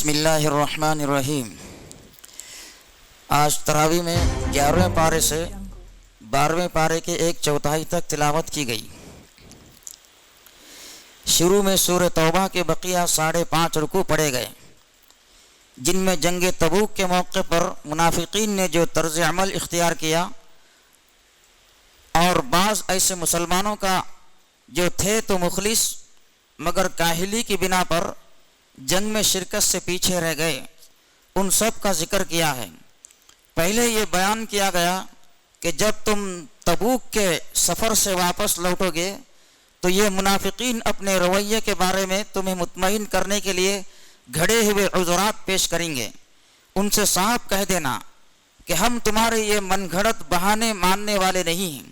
بسم اللہ الرحمن الرحیم۔ آج تراویح میں 11ویں پارے سے 12ویں پارے کے ایک چوتھائی تک تلاوت کی گئی۔ شروع میں سورہ توبہ کے بقیہ 5.5 رکوع پڑھے گئے، جن میں جنگ تبوک کے موقع پر منافقین نے جو طرز عمل اختیار کیا اور بعض ایسے مسلمانوں کا جو تھے تو مخلص مگر کاہلی کی بنا پر جنگ میں شرکت سے پیچھے رہ گئے، ان سب کا ذکر کیا ہے۔ پہلے یہ بیان کیا گیا کہ جب تم تبوک کے سفر سے واپس لوٹو گے تو یہ منافقین اپنے رویے کے بارے میں تمہیں مطمئن کرنے کے لیے گھڑے ہوئے عذرات پیش کریں گے۔ ان سے صاف کہہ دینا کہ ہم تمہارے یہ من گھڑت بہانے ماننے والے نہیں ہیں۔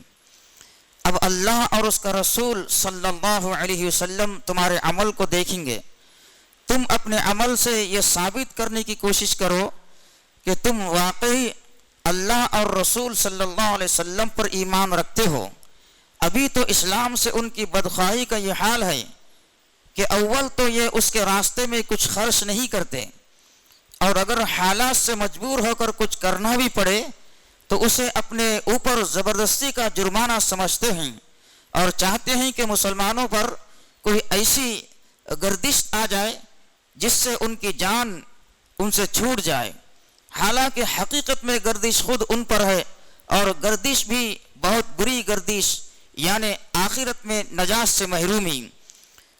اب اللہ اور اس کا رسول صلی اللہ علیہ وسلم تمہارے عمل کو دیکھیں گے۔ تم اپنے عمل سے یہ ثابت کرنے کی کوشش کرو کہ تم واقعی اللہ اور رسول صلی اللہ علیہ وسلم پر ایمان رکھتے ہو۔ ابھی تو اسلام سے ان کی بدخواہی کا یہ حال ہے کہ اول تو یہ اس کے راستے میں کچھ خرچ نہیں کرتے، اور اگر حالات سے مجبور ہو کر کچھ کرنا بھی پڑے تو اسے اپنے اوپر زبردستی کا جرمانہ سمجھتے ہیں اور چاہتے ہیں کہ مسلمانوں پر کوئی ایسی گردش آ جائے جس سے ان کی جان ان سے چھوٹ جائے، حالانکہ حقیقت میں گردش خود ان پر ہے، اور گردش بھی بہت بری گردش، یعنی آخرت میں نجات سے محرومی۔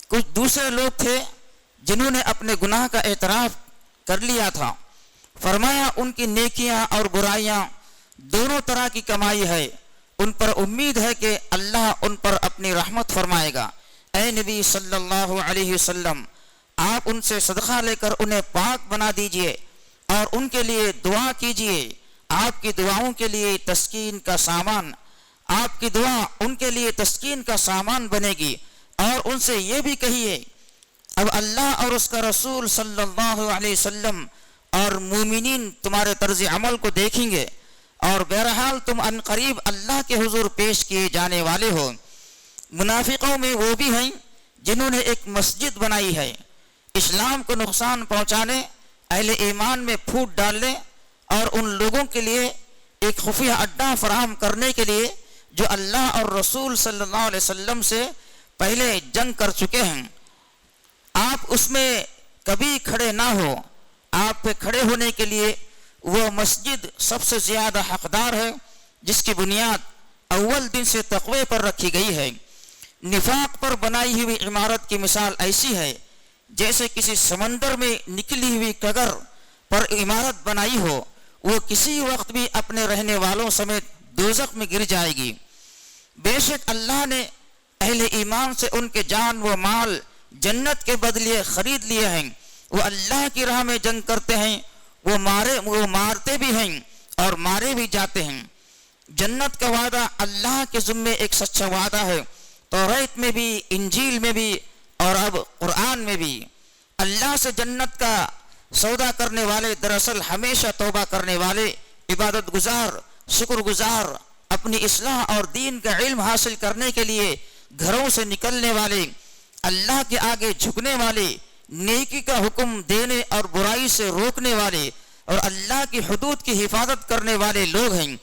کچھ دوسرے لوگ تھے جنہوں نے اپنے گناہ کا اعتراف کر لیا تھا، فرمایا ان کی نیکیاں اور برائیاں دونوں طرح کی کمائی ہے، ان پر امید ہے کہ اللہ ان پر اپنی رحمت فرمائے گا۔ اے نبی صلی اللہ علیہ وسلم، آپ ان سے صدقہ لے کر انہیں پاک بنا دیجئے اور ان کے لیے دعا کیجئے۔ آپ کی دعاؤں کے لیے تسکین کا سامان، آپ کی دعا ان کے لیے تسکین کا سامان بنے گی۔ اور ان سے یہ بھی کہیے، اب اللہ اور اس کا رسول صلی اللہ علیہ وسلم اور مومنین تمہارے طرز عمل کو دیکھیں گے، اور بہرحال تم ان قریب اللہ کے حضور پیش کیے جانے والے ہو۔ منافقوں میں وہ بھی ہیں جنہوں نے ایک مسجد بنائی ہے، اسلام کو نقصان پہنچانے، اہل ایمان میں پھوٹ ڈالنے اور ان لوگوں کے لیے ایک خفیہ اڈہ فراہم کرنے کے لیے جو اللہ اور رسول صلی اللہ علیہ وسلم سے پہلے جنگ کر چکے ہیں۔ آپ اس میں کبھی کھڑے نہ ہو، آپ پہ کھڑے ہونے کے لیے وہ مسجد سب سے زیادہ حقدار ہے جس کی بنیاد اول دن سے تقوی پر رکھی گئی ہے۔ نفاق پر بنائی ہوئی عمارت کی مثال ایسی ہے جیسے کسی سمندر میں نکلی ہوئی کگر پر عمارت بنائی ہو، وہ کسی وقت بھی اپنے رہنے والوں سمیت دوزخ میں گر جائے گی۔ بے شک اللہ نے اہل ایمان سے ان کے جان و مال جنت کے بدلے خرید لیے ہیں۔ وہ اللہ کی راہ میں جنگ کرتے ہیں، وہ مارتے بھی ہیں اور مارے بھی جاتے ہیں۔ جنت کا وعدہ اللہ کے ذمے ایک سچا وعدہ ہے، توریت میں بھی، انجیل میں بھی اور اب قرآن میں بھی۔ اللہ سے جنت کا سودا کرنے والے دراصل ہمیشہ توبہ کرنے والے، عبادت گزار، شکر گزار، اپنی اصلاح اور دین کا علم حاصل کرنے کے لیے گھروں سے نکلنے والے، اللہ کے آگے جھکنے والے، نیکی کا حکم دینے اور برائی سے روکنے والے اور اللہ کی حدود کی حفاظت کرنے والے لوگ ہیں۔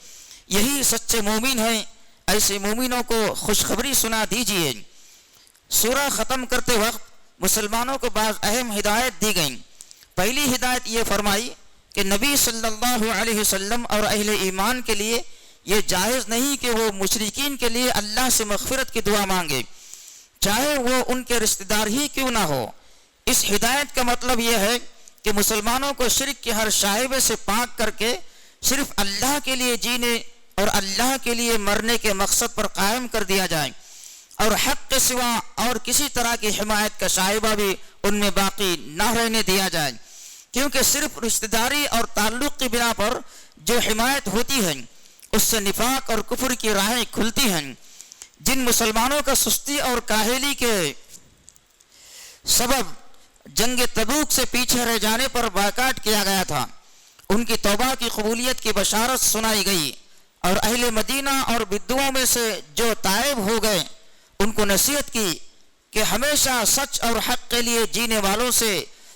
یہی سچے مومن ہیں۔ ایسے مومنوں کو خوشخبری سنا دیجئے۔ سورہ ختم کرتے وقت مسلمانوں کو بعض اہم ہدایت دی گئیں۔ پہلی ہدایت یہ فرمائی کہ نبی صلی اللہ علیہ وسلم اور اہل ایمان کے لیے یہ جائز نہیں کہ وہ مشرکین کے لیے اللہ سے مغفرت کی دعا مانگے، چاہے وہ ان کے رشتہ دار ہی کیوں نہ ہو۔ اس ہدایت کا مطلب یہ ہے کہ مسلمانوں کو شرک کے ہر شائبے سے پاک کر کے صرف اللہ کے لیے جینے اور اللہ کے لیے مرنے کے مقصد پر قائم کر دیا جائے، اور حق کے سوا اور کسی طرح کی حمایت کا شائبہ بھی ان میں باقی نہ رہنے دیا جائے، کیونکہ صرف رشتہ داری اور تعلق کی بنا پر جو حمایت ہوتی ہے اس سے نفاق اور کفر کی راہیں کھلتی ہیں۔ جن مسلمانوں کا سستی اور کاہلی کے سبب جنگ تبوک سے پیچھے رہ جانے پر بائیکاٹ کیا گیا تھا، ان کی توبہ کی قبولیت کی بشارت سنائی گئی، اور اہل مدینہ اور بدعوں میں سے جو تائب ہو گئے ان کو نصیحت کی کہ ہمیشہ سچ اور حق کے لیے جینے والوں سے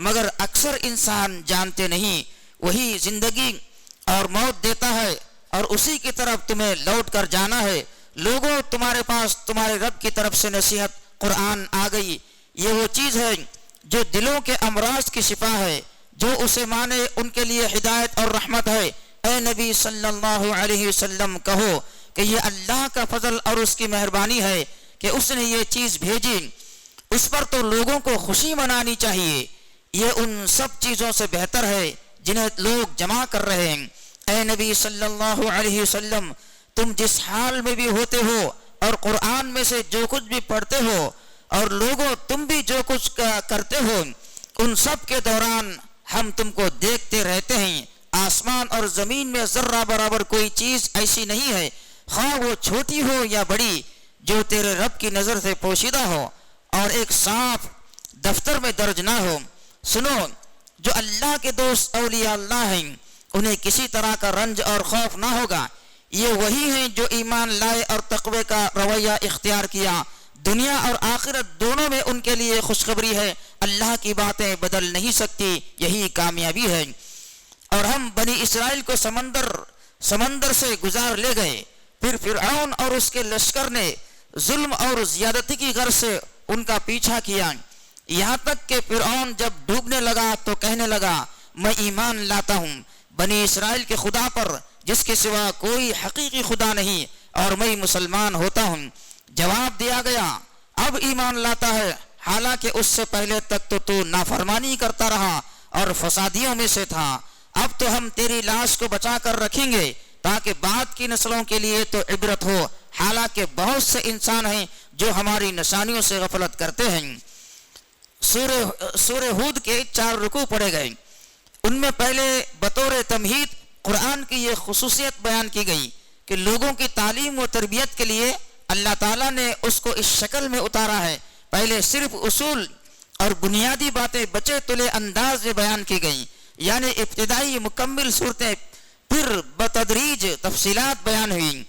مگر اکثر انسان جانتے نہیں. وہی زندگی اور موت دیتا ہے اور اسی کی طرف تمہیں لوٹ کر جانا ہے. لوگوں تمہارے پاس تمہارے رب کی طرف سے نصیحت قرآن آ گئی. یہ وہ چیز ہے جو دلوں کے امراض کی شفا ہے. جو اسے مانے ان کے لیے ہدایت اور رحمت ہے. اے نبی صلی اللہ علیہ وسلم کہو کہ یہ اللہ کا فضل اور اس کی مہربانی ہے کہ اس نے یہ چیز بھیجی. اس پر تو لوگوں کو خوشی منانی چاہیے. یہ ان سب چیزوں سے بہتر ہے جنہیں لوگ جمع کر رہے ہیں. اے نبی صلی اللہ علیہ وسلم تم جس حال میں بھی ہوتے ہو اور قرآن میں سے جو کچھ بھی پڑھتے ہو اور لوگوں تم بھی جو کچھ کرتے ہو ان سب کے دوران ہم تم کو دیکھتے رہتے ہیں. آسمان اور زمین میں ذرہ برابر کوئی چیز ایسی نہیں ہے خواہ وہ چھوٹی ہو یا بڑی جو تیرے رب کی نظر سے پوشیدہ ہو اور ایک صاف دفتر میں درج نہ ہو. سنو جو اللہ کے دوست اولیاء اللہ ہیں انہیں کسی طرح کا رنج اور خوف نہ ہوگا. یہ وہی ہیں جو ایمان لائے اور تقوی کا رویہ اختیار کیا. دنیا اور آخرت دونوں میں ان کے لیے خوشخبری ہے. اللہ کی باتیں بدل نہیں سکتی. یہی کامیابی ہے. اور ہم بنی اسرائیل کو سمندر سے گزار لے گئے. پھر فرعون اور اس کے لشکر نے ظلم اور زیادتی کی غرض سے ان کا پیچھا کیا. یہاں تک کہ فرعون جب ڈوبنے لگا تو کہنے لگا میں ایمان لاتا ہوں بنی اسرائیل کے خدا پر جس کے سوا کوئی حقیقی خدا نہیں اور میں مسلمان ہوتا ہوں. جواب دیا گیا اب ایمان لاتا ہے حالانکہ اس سے پہلے تک تو نافرمانی کرتا رہا اور فسادیوں میں سے تھا. اب تو ہم تیری لاش کو بچا کر رکھیں گے تاکہ بعد کی نسلوں کے لیے تو عبرت ہو. حالانکہ بہت سے انسان ہیں جو ہماری نشانیوں سے غفلت کرتے ہیں. سورہ ہود کے 4 رکوع پڑھے گئے. ان میں پہلے بطور تمہید قرآن کی یہ خصوصیت بیان کی گئی کہ لوگوں کی تعلیم و تربیت کے لیے اللہ تعالیٰ نے اس کو اس شکل میں اتارا ہے. پہلے صرف اصول اور بنیادی باتیں بچے تلے انداز میں بیان کی گئیں یعنی ابتدائی مکمل صورتیں. پھر بتدریج تفصیلات بیان ہوئیں.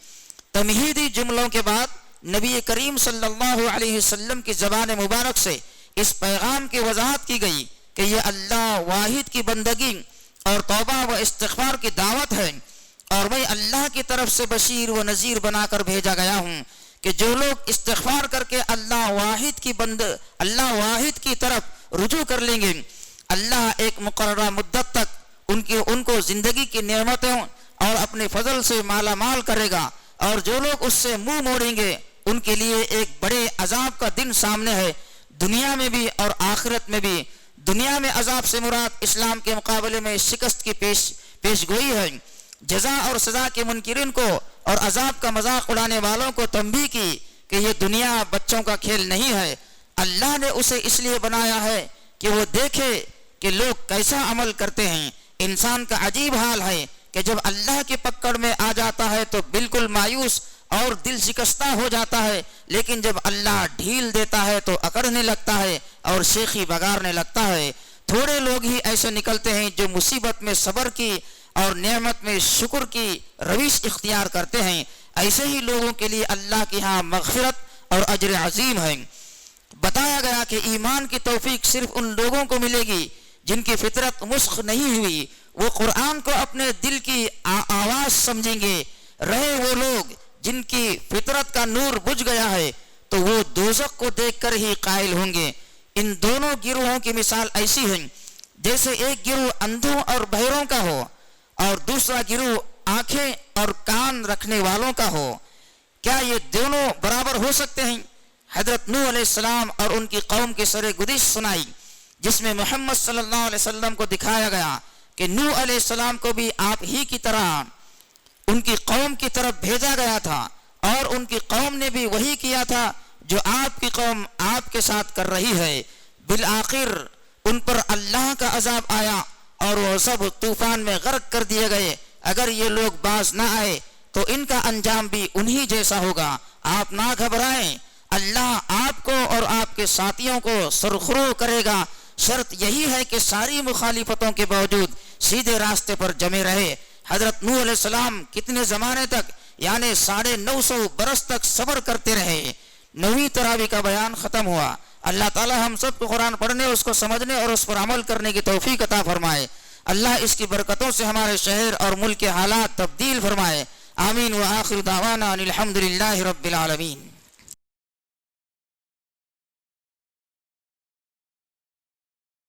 تمہیدی جملوں کے بعد نبی کریم صلی اللہ علیہ وسلم کی زبان مبارک سے اس پیغام کی وضاحت کی گئی کہ یہ اللہ واحد کی بندگی اور توبہ و استغفار کی دعوت ہے اور میں اللہ کی طرف سے بشیر و نذیر بنا کر بھیجا گیا ہوں کہ جو لوگ استغفار کر کے اللہ واحد کی طرف رجوع کر لیں گے اللہ ایک مقررہ مدت تک ان کو زندگی کی نعمتوں اور اپنے فضل سے مالا مال کرے گا. اور جو لوگ اس سے منہ موڑیں گے ان کے لیے ایک بڑے عذاب کا دن سامنے ہے دنیا میں بھی اور آخرت میں بھی. دنیا میں عذاب سے مراد اسلام کے مقابلے میں شکست کی پیش گوئی ہے. جزا اور سزا کے منکرین کو اور عذاب کا مذاق اڑانے والوں کو تنبیہ کی کہ یہ دنیا بچوں کا کھیل نہیں ہے. اللہ نے اسے اس لیے بنایا ہے کہ وہ دیکھے کہ لوگ کیسا عمل کرتے ہیں. انسان کا عجیب حال ہے کہ جب اللہ کی پکڑ میں آ جاتا ہے تو بالکل مایوس اور دل شکستہ ہو جاتا ہے لیکن جب اللہ ڈھیل دیتا ہے تو اکڑنے لگتا ہے اور شیخی بگارنے لگتا ہے. تھوڑے لوگ ہی ایسے نکلتے ہیں جو مصیبت میں صبر کی اور نعمت میں شکر کی روش اختیار کرتے ہیں. ایسے ہی لوگوں کے لیے اللہ کے ہاں مغفرت اور اجر عظیم ہے. بتایا گیا کہ ایمان کی توفیق صرف ان لوگوں کو ملے گی جن کی فطرت مسخ نہیں ہوئی. وہ قرآن کو اپنے دل کی آواز سمجھیں گے. رہے وہ لوگ جن کی فطرت کا نور بجھ گیا ہے تو وہ دوزخ کو دیکھ کر ہی قائل ہوں گے. ان دونوں گروہوں کی مثال ایسی ہے جیسے ایک گروہ اندھوں اور بہروں کا ہو اور دوسرا گروہ آنکھیں اور کان رکھنے والوں کا ہو. کیا یہ دونوں برابر ہو سکتے ہیں؟ حضرت نوح علیہ السلام اور ان کی قوم کی سر گزشت سنائی جس میں محمد صلی اللہ علیہ وسلم کو دکھایا گیا کہ نوح علیہ السلام کو بھی آپ ہی کی طرح ان کی قوم کی طرف بھیجا گیا تھا اور ان کی قوم نے بھی وہی کیا تھا جو آپ کی قوم آپ کے ساتھ کر رہی ہے. بالآخر ان پر اللہ کا عذاب آیا اور وہ سب طوفان میں غرق کر دیے گئے. اگر یہ لوگ باز نہ آئے تو ان کا انجام بھی انہی جیسا ہوگا. آپ نہ گھبرائیں, اللہ آپ کو اور آپ کے ساتھیوں کو سرخرو کرے گا. شرط یہی ہے کہ ساری مخالفتوں کے باوجود سیدھے راستے پر جمے رہے. حضرت نوح علیہ السلام کتنے زمانے تک یعنی 950 برس تک صبر کرتے رہے. 9ویں تراویح کا بیان ختم ہوا. اللہ تعالی ہم سب کو قرآن پڑھنے، اس کو سمجھنے اور اس پر عمل کرنے کی توفیق عطا فرمائے۔ اللہ اس کی برکتوں سے ہمارے شہر اور ملک کے حالات تبدیل فرمائے۔ آمین۔ وآخر دعوانا ان الحمد للہ رب العالمین۔